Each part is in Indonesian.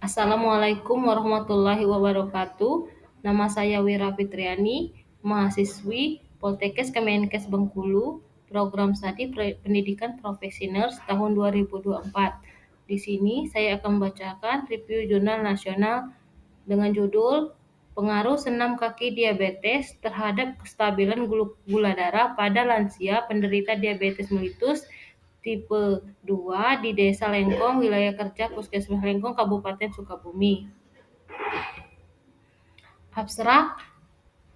Assalamualaikum warahmatullahi wabarakatuh. Nama saya Wira Fitriani, mahasiswi Poltekkes Kemenkes Bengkulu, program studi pendidikan profesional tahun 2024. Di sini saya akan membacakan review jurnal nasional dengan judul Pengaruh senam kaki diabetes terhadap kestabilan gula darah pada lansia penderita diabetes mellitus tipe 2 di Desa Lengkong, wilayah kerja Puskesmas Lengkong, Kabupaten Sukabumi. Abstrak,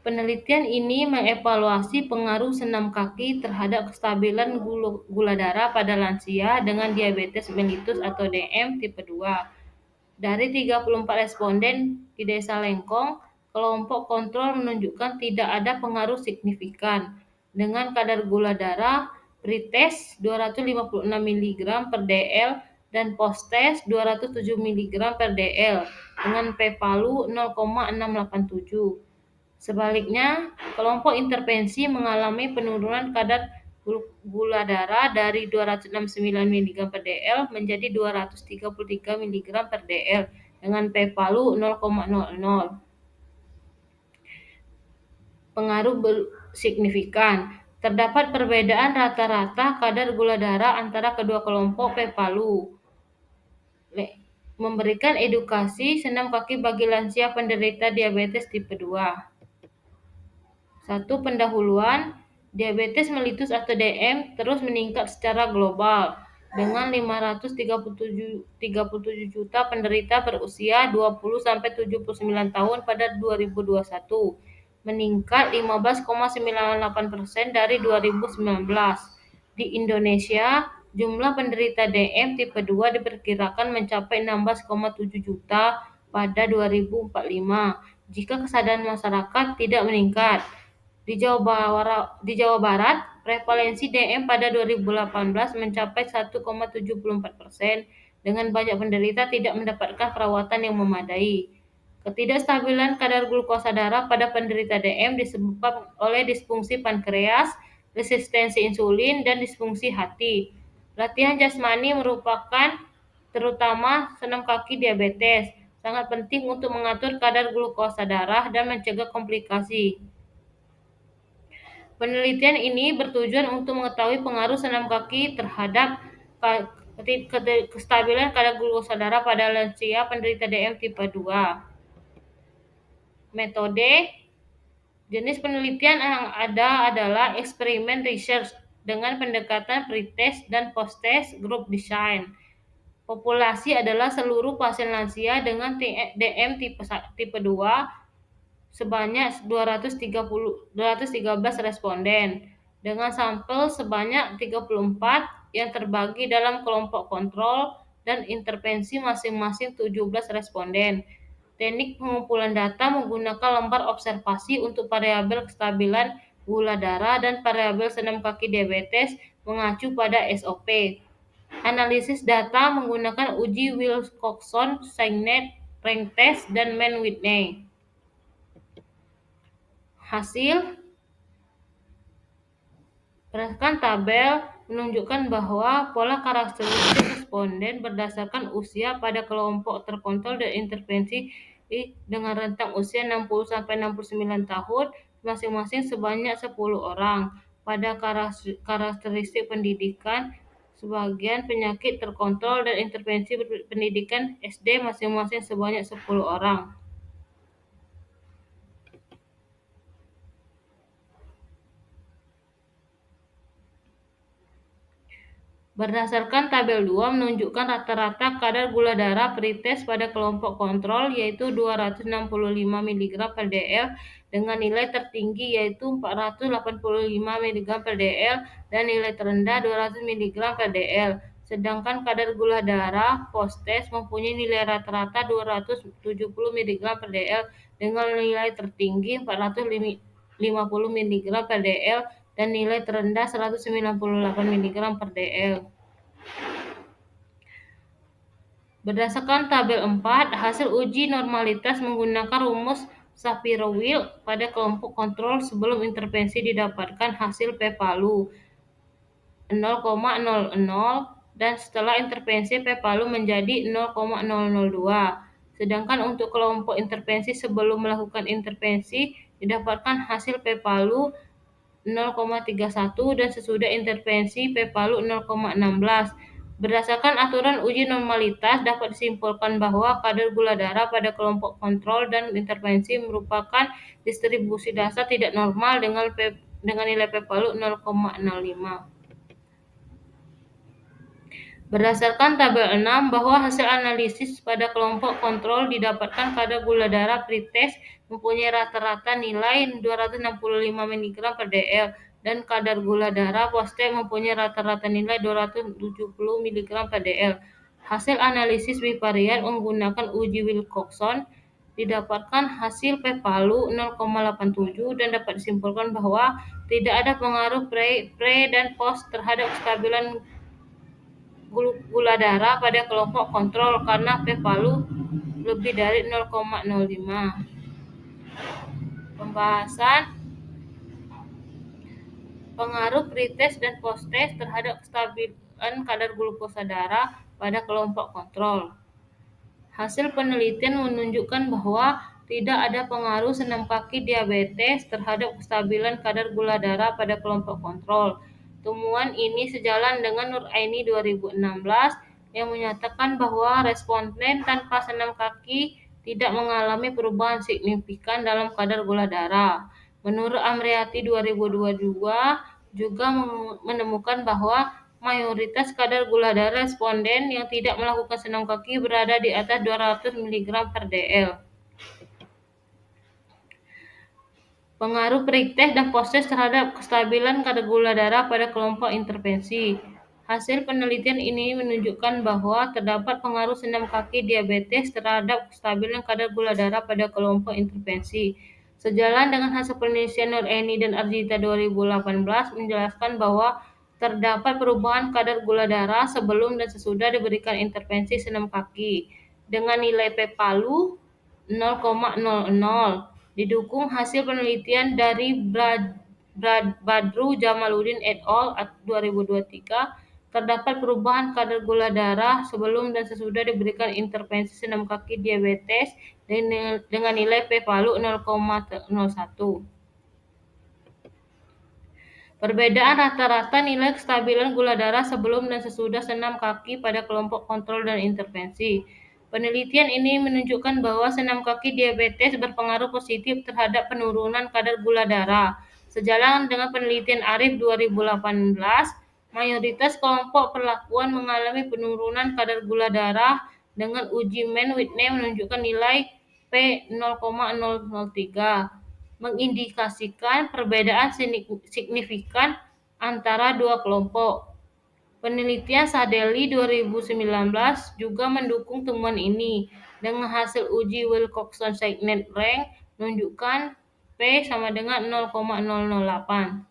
penelitian ini mengevaluasi pengaruh senam kaki terhadap kestabilan gula darah pada lansia dengan diabetes mellitus atau DM tipe 2. Dari 34 responden di Desa Lengkong, kelompok kontrol menunjukkan tidak ada pengaruh signifikan dengan kadar gula darah pretest 256 mg per dl dan posttest 207 mg per dl dengan p-value 0,687. Sebaliknya, kelompok intervensi mengalami penurunan kadar gula darah dari 269 mg per dl menjadi 233 mg per dl dengan p-value 0,00. Pengaruh signifikan. Terdapat perbedaan rata-rata kadar gula darah antara kedua kelompok p-value. Memberikan edukasi senam kaki bagi lansia penderita diabetes tipe 2. 1. Pendahuluan, diabetes mellitus atau DM terus meningkat secara global dengan 537 juta penderita berusia 20 sampai 79 tahun pada 2021, meningkat 15,98% dari 2019. Di Indonesia, jumlah penderita DM tipe 2 diperkirakan mencapai 16,7 juta pada 2045 jika kesadaran masyarakat tidak meningkat. Di Jawa Barat, prevalensi DM pada 2018 mencapai 1,74% dengan banyak penderita tidak mendapatkan perawatan yang memadai. Ketidakstabilan kadar glukosa darah pada penderita DM disebabkan oleh disfungsi pankreas, resistensi insulin, dan disfungsi hati. Latihan jasmani merupakan terutama senam kaki diabetes sangat penting untuk mengatur kadar glukosa darah dan mencegah komplikasi. Penelitian ini bertujuan untuk mengetahui pengaruh senam kaki terhadap kestabilan kadar glukosa darah pada lansia penderita DM tipe 2. Metode jenis penelitian yang ada adalah eksperimen research dengan pendekatan pretest dan posttest group design. Populasi adalah seluruh pasien lansia dengan DM tipe 2 sebanyak 213 responden dengan sampel sebanyak 34 yang terbagi dalam kelompok kontrol dan intervensi masing-masing 17 responden. Teknik pengumpulan data menggunakan lembar observasi untuk variabel kestabilan gula darah dan variabel senam kaki diabetes mengacu pada SOP. Analisis data menggunakan uji Wilcoxon, Signet, rank test, dan Mann-Whitney. Hasil berdasarkan tabel menunjukkan bahwa pola karakteristik responden berdasarkan usia pada kelompok terkontrol dan intervensi dengan rentang usia 60 sampai 69 tahun masing-masing sebanyak 10 orang. Pada karakteristik pendidikan, sebagian penyakit terkontrol dan intervensi pendidikan SD masing-masing sebanyak 10 orang. Berdasarkan tabel 2 menunjukkan rata-rata kadar gula darah pretest pada kelompok kontrol yaitu 265 mg per dl dengan nilai tertinggi yaitu 485 mg per dl dan nilai terendah 200 mg per dl. Sedangkan kadar gula darah posttest mempunyai nilai rata-rata 270 mg per dl dengan nilai tertinggi 450 mg per dl dan nilai terendah 198 mg per dl. Berdasarkan tabel 4, hasil uji normalitas menggunakan rumus Shapiro-Wilk pada kelompok kontrol sebelum intervensi didapatkan hasil p-value 0,00 dan setelah intervensi p-value menjadi 0,002. Sedangkan untuk kelompok intervensi sebelum melakukan intervensi didapatkan hasil P-PALU 0,31 dan sesudah intervensi P-PALU 0,16. Berdasarkan aturan uji normalitas dapat disimpulkan bahwa kadar gula darah pada kelompok kontrol dan intervensi merupakan distribusi dasar tidak normal dengan nilai P-PALU 0,05. Berdasarkan tabel 6 bahwa hasil analisis pada kelompok kontrol didapatkan kadar gula darah pretest mempunyai rata-rata nilai 265 mg per dl dan kadar gula darah post-test mempunyai rata-rata nilai 270 mg per dl. Hasil analisis bivariat menggunakan uji Wilcoxon didapatkan hasil P-PALU 0,87 dan dapat disimpulkan bahwa tidak ada pengaruh pre dan post terhadap kestabilan gula darah pada kelompok kontrol karena P-PALU lebih dari 0,05. Pembahasan pengaruh pretest dan post-test terhadap kestabilan kadar glukosa darah pada kelompok kontrol. Hasil penelitian menunjukkan bahwa tidak ada pengaruh senam kaki diabetes terhadap kestabilan kadar gula darah pada kelompok kontrol. Temuan ini sejalan dengan Nuraini 2016 yang menyatakan bahwa responden tanpa senam kaki tidak mengalami perubahan signifikan dalam kadar gula darah. Menurut Amriati 2022 juga menemukan bahwa mayoritas kadar gula darah responden yang tidak melakukan senam kaki berada di atas 200 mg per dl. Pengaruh pretest dan post-test terhadap kestabilan kadar gula darah pada kelompok intervensi. Hasil penelitian ini menunjukkan bahwa terdapat pengaruh senam kaki diabetes terhadap kestabilan kadar gula darah pada kelompok intervensi. Sejalan dengan hasil penelitian Nuraini dan Arjita 2018 menjelaskan bahwa terdapat perubahan kadar gula darah sebelum dan sesudah diberikan intervensi senam kaki dengan nilai P-PALU 0,00. Didukung hasil penelitian dari Badru Jamaluddin et al. 2023, terdapat perubahan kadar gula darah sebelum dan sesudah diberikan intervensi senam kaki diabetes dengan nilai P-PALU 0,01. Perbedaan rata-rata nilai kestabilan gula darah sebelum dan sesudah senam kaki pada kelompok kontrol dan intervensi. Penelitian ini menunjukkan bahwa senam kaki diabetes berpengaruh positif terhadap penurunan kadar gula darah. Sejalan dengan penelitian Arif 2018, mayoritas kelompok perlakuan mengalami penurunan kadar gula darah dengan uji Mann-Whitney menunjukkan nilai P0,003. Mengindikasikan perbedaan signifikan antara dua kelompok. Penelitian Sadeli 2019 juga mendukung temuan ini dengan hasil uji Wilcoxon-Signet rank menunjukkan P sama dengan 0,008.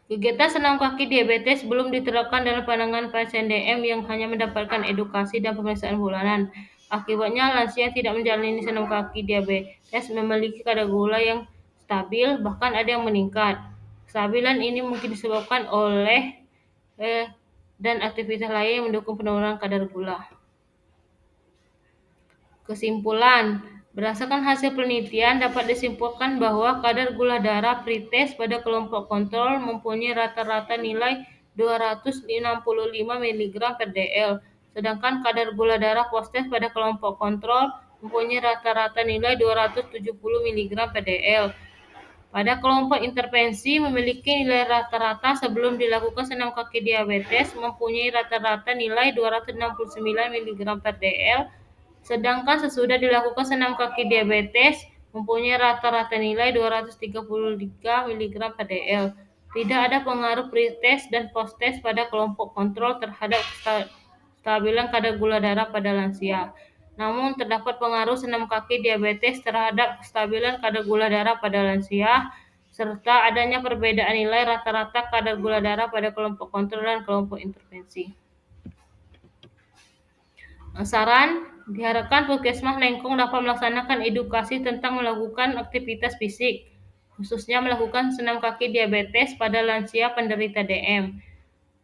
Kegiatan senam kaki diabetes belum diterapkan dalam pandangan pasien DM yang hanya mendapatkan edukasi dan pemeriksaan bulanan. Akibatnya, lansia yang tidak menjalani senam kaki diabetes memiliki kadar gula yang stabil, bahkan ada yang meningkat. Kestabilan ini mungkin disebabkan oleh dan aktivitas lain yang mendukung penurunan kadar gula. Kesimpulan, berdasarkan hasil penelitian dapat disimpulkan bahwa kadar gula darah pretest pada kelompok kontrol mempunyai rata-rata nilai 265 mg per dl, sedangkan kadar gula darah post-test pada kelompok kontrol mempunyai rata-rata nilai 270 mg per dl. Pada kelompok intervensi memiliki nilai rata-rata sebelum dilakukan senam kaki diabetes mempunyai rata-rata nilai 269 mg per dl, sedangkan sesudah dilakukan senam kaki diabetes mempunyai rata-rata nilai 233 mg per dl. Tidak ada pengaruh pretest dan post-test pada kelompok kontrol terhadap kestabilan kadar gula darah pada lansia. Namun terdapat pengaruh senam kaki diabetes terhadap kestabilan kadar gula darah pada lansia, serta adanya perbedaan nilai rata-rata kadar gula darah pada kelompok kontrol dan kelompok intervensi. Saran, diharapkan Puskesmas Lengkong dapat melaksanakan edukasi tentang melakukan aktivitas fisik, khususnya melakukan senam kaki diabetes pada lansia penderita DM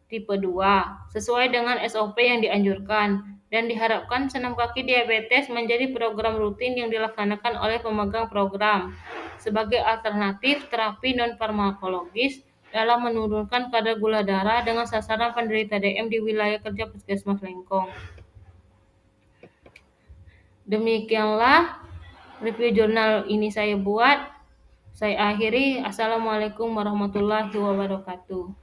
tipe 2, sesuai dengan SOP yang dianjurkan. dan diharapkan senam kaki diabetes menjadi program rutin yang dilaksanakan oleh pemegang program sebagai alternatif terapi non-farmakologis dalam menurunkan kadar gula darah dengan sasaran penderita DM di wilayah kerja Puskesmas Lengkong. Demikianlah review jurnal ini saya buat. Saya akhiri. Assalamualaikum warahmatullahi wabarakatuh.